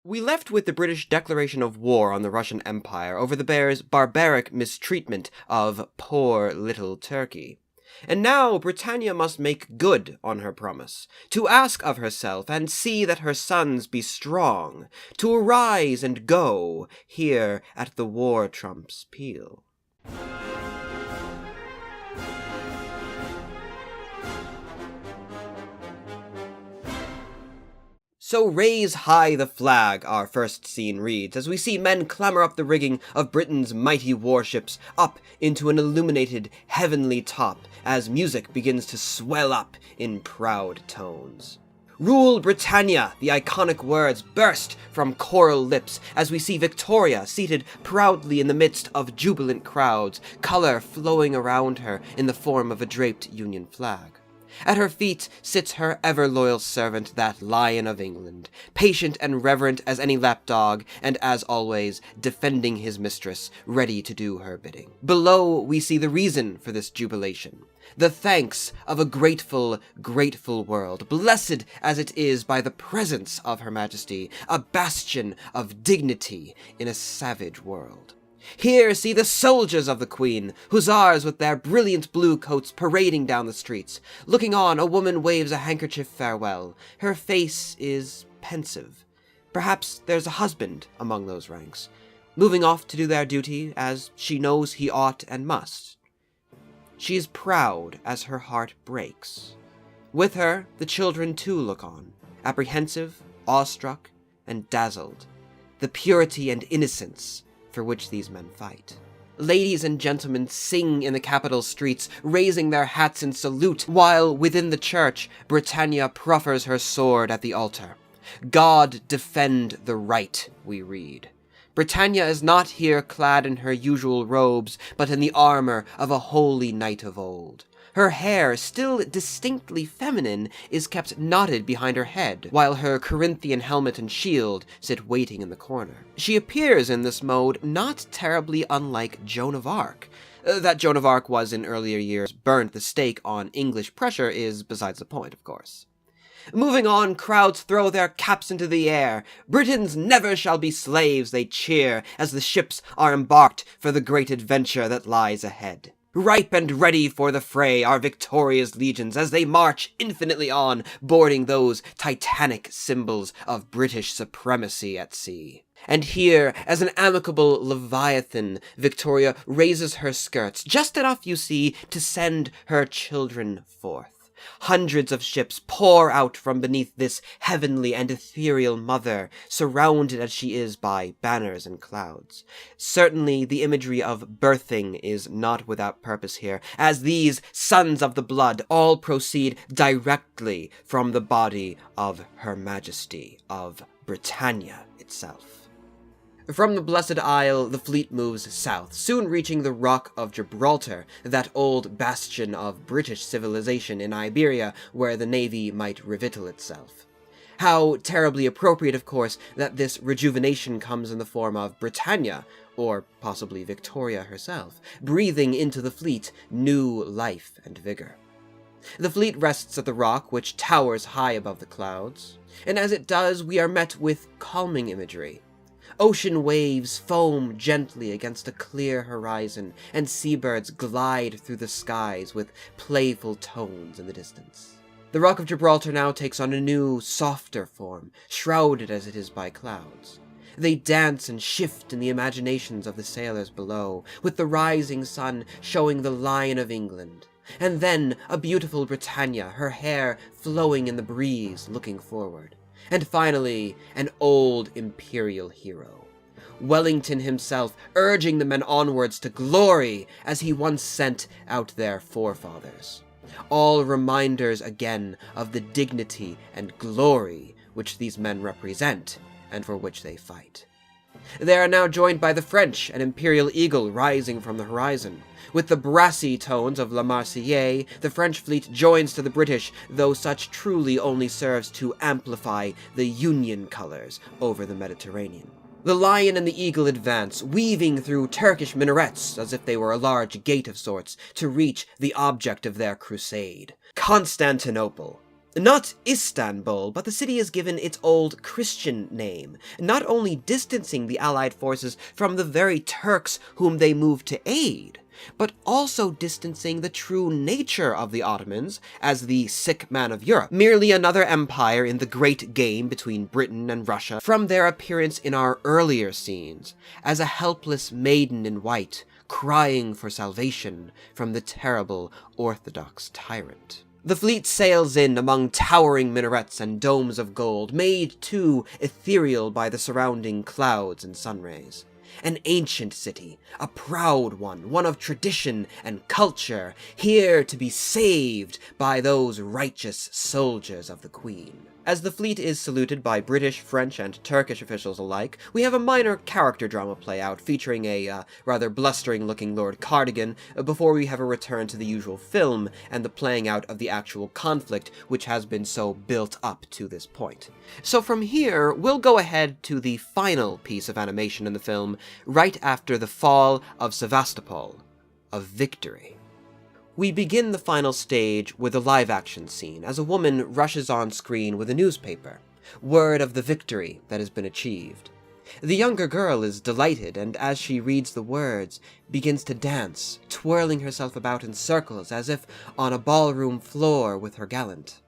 We left with the British declaration of war on the Russian Empire over the Bear's barbaric mistreatment of poor little Turkey. And now Britannia must make good on her promise, to ask of herself and see that her sons be strong, to arise and go, here at the war trump's peal. So raise high the flag, our first scene reads, as we see men clamber up the rigging of Britain's mighty warships, up into an illuminated heavenly top, as music begins to swell up in proud tones. Rule Britannia, the iconic words burst from choral lips as we see Victoria seated proudly in the midst of jubilant crowds, color flowing around her in the form of a draped Union flag. At her feet sits her ever-loyal servant, that Lion of England, patient and reverent as any lapdog, and as always, defending his mistress, ready to do her bidding. Below, we see the reason for this jubilation. The thanks of a grateful, grateful world, blessed as it is by the presence of Her Majesty, a bastion of dignity in a savage world. Here see the soldiers of the Queen, hussars with their brilliant blue coats parading down the streets. Looking on, a woman waves a handkerchief farewell. Her face is pensive. Perhaps there's a husband among those ranks, moving off to do their duty as she knows he ought and must. She is proud as her heart breaks. With her, the children too look on, apprehensive, awestruck, and dazzled. The purity and innocence for which these men fight. Ladies and gentlemen sing in the capital streets, raising their hats in salute, while within the church, Britannia proffers her sword at the altar. God defend the right, we read. Britannia is not here clad in her usual robes, but in the armor of a holy knight of old. Her hair, still distinctly feminine, is kept knotted behind her head, while her Corinthian helmet and shield sit waiting in the corner. She appears in this mode not terribly unlike Joan of Arc. That Joan of Arc was in earlier years burnt the stake on English pressure is besides the point, of course. Moving on, crowds throw their caps into the air. Britons never shall be slaves, they cheer, as the ships are embarked for the great adventure that lies ahead. Ripe and ready for the fray are victorious legions as they march infinitely on, boarding those titanic symbols of British supremacy at sea. And here, as an amicable leviathan, Victoria raises her skirts, just enough, you see, to send her children forth. Hundreds of ships pour out from beneath this heavenly and ethereal mother, surrounded as she is by banners and clouds. Certainly the imagery of birthing is not without purpose here, as these sons of the blood all proceed directly from the body of Her Majesty, of Britannia itself. From the Blessed Isle, the fleet moves south, soon reaching the Rock of Gibraltar, that old bastion of British civilization in Iberia, where the navy might revictual itself. How terribly appropriate, of course, that this rejuvenation comes in the form of Britannia, or possibly Victoria herself, breathing into the fleet new life and vigor. The fleet rests at the rock, which towers high above the clouds, and as it does, we are met with calming imagery. Ocean waves foam gently against a clear horizon, and seabirds glide through the skies with playful tones in the distance. The Rock of Gibraltar now takes on a new, softer form, shrouded as it is by clouds. They dance and shift in the imaginations of the sailors below, with the rising sun showing the Lion of England, and then a beautiful Britannia, her hair flowing in the breeze, looking forward. And finally, an old imperial hero, Wellington himself, urging the men onwards to glory as he once sent out their forefathers. All reminders again of the dignity and glory which these men represent and for which they fight. They are now joined by the French, an imperial eagle rising from the horizon. With the brassy tones of La Marseillaise, the French fleet joins to the British, though such truly only serves to amplify the Union colors over the Mediterranean. The lion and the eagle advance, weaving through Turkish minarets as if they were a large gate of sorts, to reach the object of their crusade, Constantinople. Not Istanbul, but the city is given its old Christian name, not only distancing the Allied forces from the very Turks whom they moved to aid, but also distancing the true nature of the Ottomans as the sick man of Europe, merely another empire in the great game between Britain and Russia, from their appearance in our earlier scenes, as a helpless maiden in white, crying for salvation from the terrible Orthodox tyrant. The fleet sails in among towering minarets and domes of gold, made too ethereal by the surrounding clouds and sunrays. An ancient city, a proud one of tradition and culture, here to be saved by those righteous soldiers of the Queen. As the fleet is saluted by British, French, and Turkish officials alike, we have a minor character drama play out featuring a rather blustering-looking Lord Cardigan before we have a return to the usual film and the playing out of the actual conflict which has been so built up to this point. So from here, we'll go ahead to the final piece of animation in the film, right after the fall of Sevastopol, of victory. We begin the final stage with a live-action scene, as a woman rushes on screen with a newspaper, word of the victory that has been achieved. The younger girl is delighted, and as she reads the words, begins to dance, twirling herself about in circles as if on a ballroom floor with her gallant.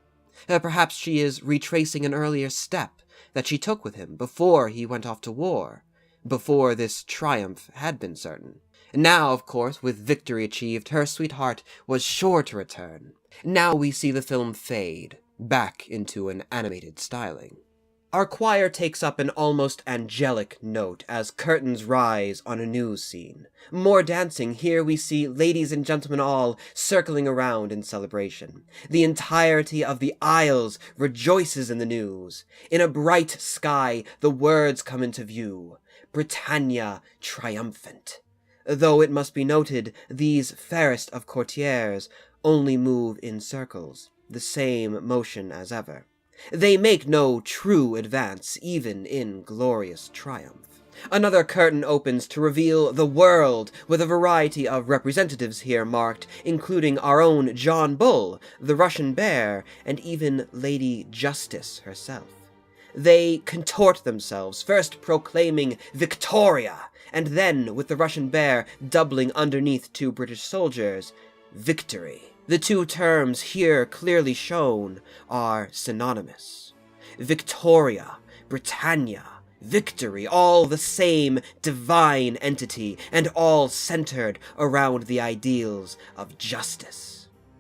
Perhaps she is retracing an earlier step that she took with him before he went off to war, before this triumph had been certain. Now, of course, with victory achieved, her sweetheart was sure to return. Now we see the film fade, back into an animated styling. Our choir takes up an almost angelic note as curtains rise on a news scene. More dancing, here we see ladies and gentlemen all circling around in celebration. The entirety of the aisles rejoices in the news. In a bright sky, the words come into view. Britannia triumphant. Though it must be noted, these fairest of courtiers only move in circles, the same motion as ever. They make no true advance, even in glorious triumph. Another curtain opens to reveal the world, with a variety of representatives here marked, including our own John Bull, the Russian bear, and even Lady Justice herself. They contort themselves, first proclaiming Victoria, and then, with the Russian bear doubling underneath two British soldiers, victory. The two terms here clearly shown are synonymous. Victoria, Britannia, victory, all the same divine entity, and all centered around the ideals of justice.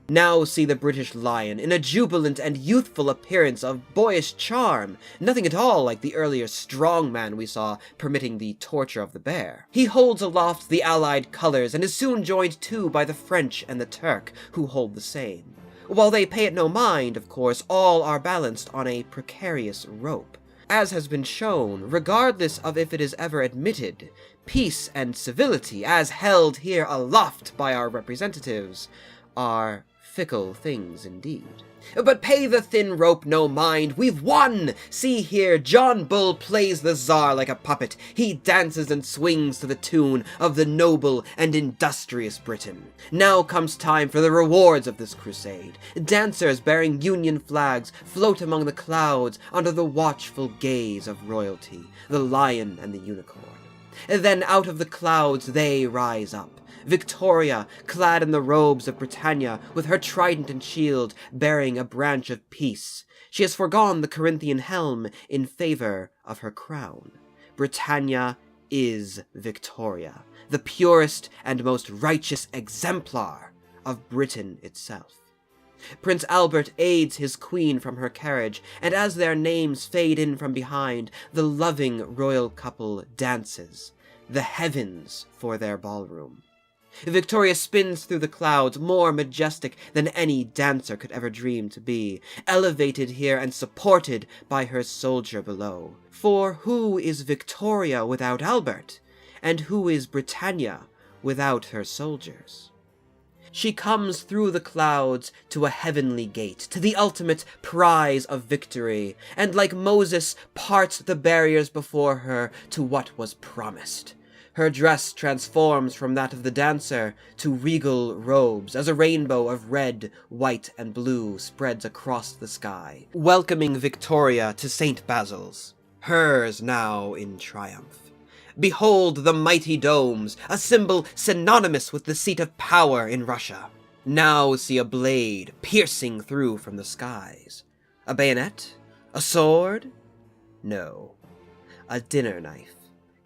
Now see the British lion in a jubilant and youthful appearance of boyish charm, nothing at all like the earlier strong man we saw permitting the torture of the bear. He holds aloft the Allied colors and is soon joined too by the French and the Turk, who hold the same. While they pay it no mind, of course, all are balanced on a precarious rope. As has been shown, regardless of if it is ever admitted, peace and civility, as held here aloft by our representatives, are fickle things indeed. But pay the thin rope no mind, we've won! See here, John Bull plays the Tsar like a puppet. He dances and swings to the tune of the noble and industrious Britain. Now comes time for the rewards of this crusade. Dancers bearing Union flags float among the clouds under the watchful gaze of royalty, the lion and the unicorn. Then out of the clouds they rise up. Victoria, clad in the robes of Britannia, with her trident and shield, bearing a branch of peace. She has forgone the Corinthian helm in favor of her crown. Britannia is Victoria, the purest and most righteous exemplar of Britain itself. Prince Albert aids his queen from her carriage, and as their names fade in from behind, the loving royal couple dances, the heavens for their ballroom. Victoria spins through the clouds, more majestic than any dancer could ever dream to be, elevated here and supported by her soldier below. For who is Victoria without Albert? And who is Britannia without her soldiers? She comes through the clouds to a heavenly gate, to the ultimate prize of victory, and like Moses parts the barriers before her to what was promised. Her dress transforms from that of the dancer to regal robes as a rainbow of red, white, and blue spreads across the sky, welcoming Victoria to St. Basil's, hers now in triumph. Behold the mighty domes, a symbol synonymous with the seat of power in Russia. Now see a blade piercing through from the skies. A bayonet? A sword? No. A dinner knife,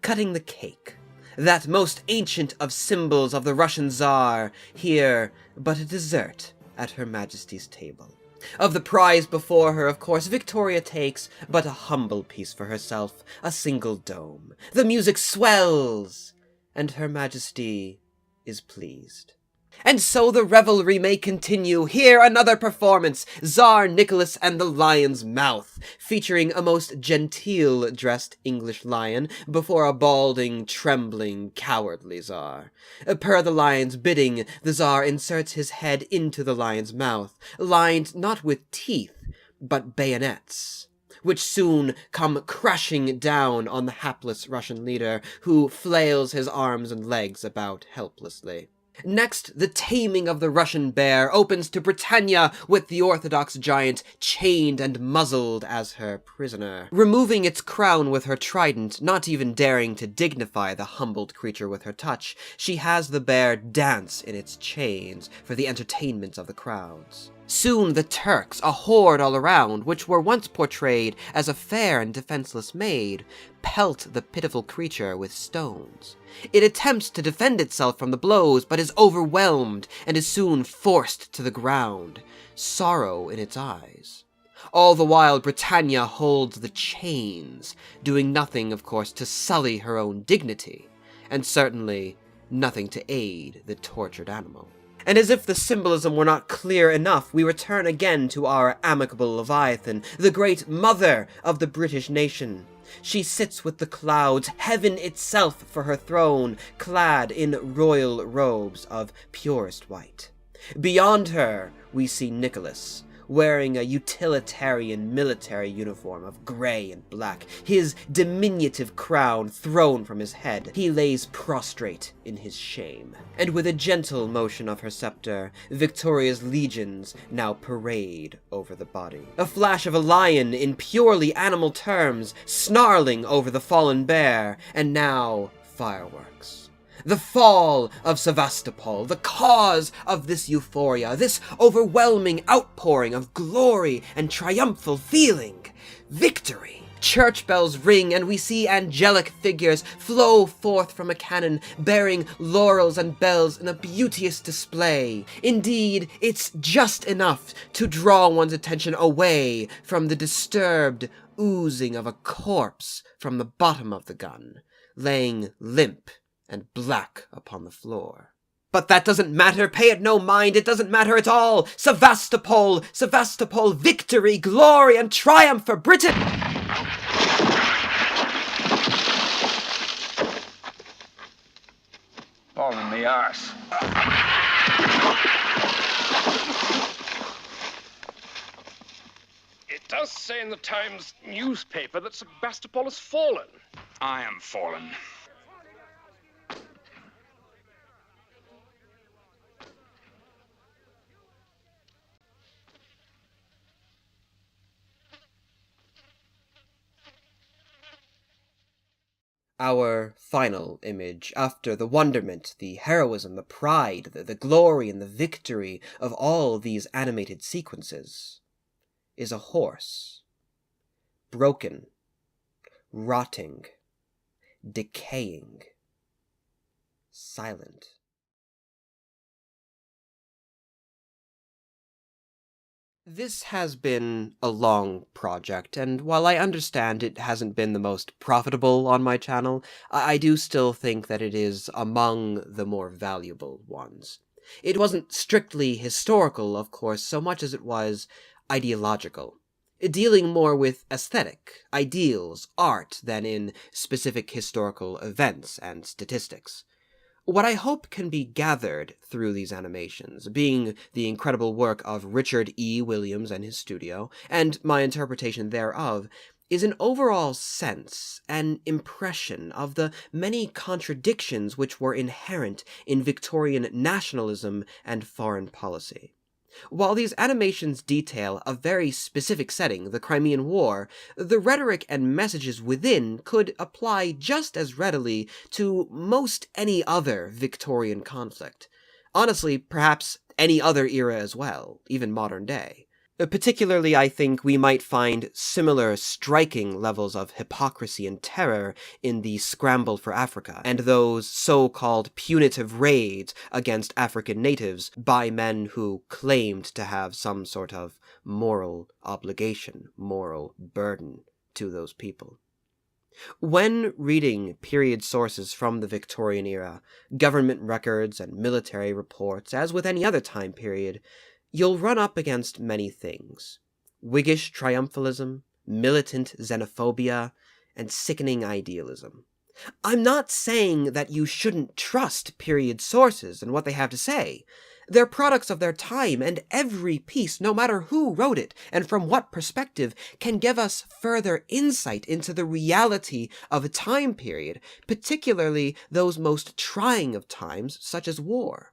cutting the cake. That most ancient of symbols of the Russian Tsar, here but a dessert at Her Majesty's table. Of the prize before her, of course, Victoria takes but a humble piece for herself, a single dome. The music swells, and Her Majesty is pleased. And so the revelry may continue. Here another performance, Tsar Nicholas and the Lion's Mouth, featuring a most genteel-dressed English lion before a balding, trembling, cowardly Tsar. Per the lion's bidding, the Tsar inserts his head into the lion's mouth, lined not with teeth, but bayonets, which soon come crashing down on the hapless Russian leader, who flails his arms and legs about helplessly. Next, the taming of the Russian bear opens to Britannia with the Orthodox giant chained and muzzled as her prisoner. Removing its crown with her trident, not even daring to dignify the humbled creature with her touch, she has the bear dance in its chains for the entertainment of the crowds. Soon the Turks, a horde all around, which were once portrayed as a fair and defenseless maid, pelt the pitiful creature with stones. It attempts to defend itself from the blows, but is overwhelmed and is soon forced to the ground, sorrow in its eyes. All the while Britannia holds the chains, doing nothing, of course, to sully her own dignity, and certainly nothing to aid the tortured animal. And as if the symbolism were not clear enough, we return again to our amicable Leviathan, the great mother of the British nation. She sits with the clouds, heaven itself for her throne, clad in royal robes of purest white. Beyond her, we see Nicholas, wearing a utilitarian military uniform of grey and black, his diminutive crown thrown from his head. He lays prostrate in his shame. And with a gentle motion of her scepter, Victoria's legions now parade over the body. A flash of a lion in purely animal terms, snarling over the fallen bear, and now fireworks. The fall of Sevastopol, the cause of this euphoria, this overwhelming outpouring of glory and triumphal feeling. Victory! Church bells ring, and we see angelic figures flow forth from a cannon, bearing laurels and bells in a beauteous display. Indeed, it's just enough to draw one's attention away from the disturbed oozing of a corpse from the bottom of the gun, laying limp and black upon the floor. But that doesn't matter, pay it no mind, it doesn't matter at all! Sevastopol! Sevastopol! Victory, glory, and triumph for Britain! Ball in the arse. It does say in the Times newspaper that Sevastopol has fallen. I am fallen. Our final image, after the wonderment, the heroism, the pride, the glory, and the victory of all these animated sequences, is a horse. Broken, rotting, decaying, silent. This has been a long project, and while I understand it hasn't been the most profitable on my channel, I do still think that it is among the more valuable ones. It wasn't strictly historical, of course, so much as it was ideological, dealing more with aesthetic, ideals, art, than in specific historical events and statistics. What I hope can be gathered through these animations, being the incredible work of Richard E. Williams and his studio, and my interpretation thereof, is an overall sense, an impression of the many contradictions which were inherent in Victorian nationalism and foreign policy. While these animations detail a very specific setting, the Crimean War, the rhetoric and messages within could apply just as readily to most any other Victorian conflict. Honestly, perhaps any other era as well, even modern day. Particularly, I think we might find similar striking levels of hypocrisy and terror in the scramble for Africa, and those so-called punitive raids against African natives by men who claimed to have some sort of moral obligation, moral burden to those people. When reading period sources from the Victorian era, government records and military reports, as with any other time period, you'll run up against many things: Whiggish triumphalism, militant xenophobia, and sickening idealism. I'm not saying that you shouldn't trust period sources and what they have to say. They're products of their time, and every piece, no matter who wrote it and from what perspective, can give us further insight into the reality of a time period, particularly those most trying of times, such as war.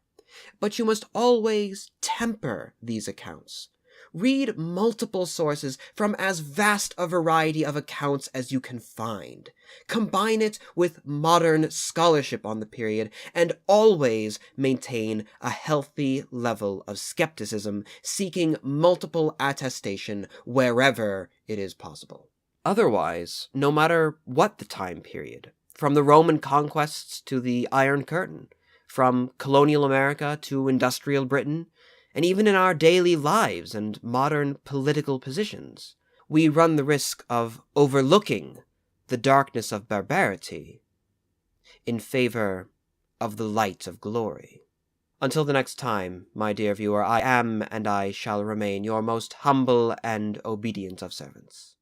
But you must always temper these accounts. Read multiple sources from as vast a variety of accounts as you can find. Combine it with modern scholarship on the period, and always maintain a healthy level of skepticism, seeking multiple attestation wherever it is possible. Otherwise, no matter what the time period, from the Roman conquests to the Iron Curtain, from colonial America to industrial Britain, and even in our daily lives and modern political positions, we run the risk of overlooking the darkness of barbarity in favor of the light of glory. Until the next time, my dear viewer, I am and I shall remain your most humble and obedient of servants.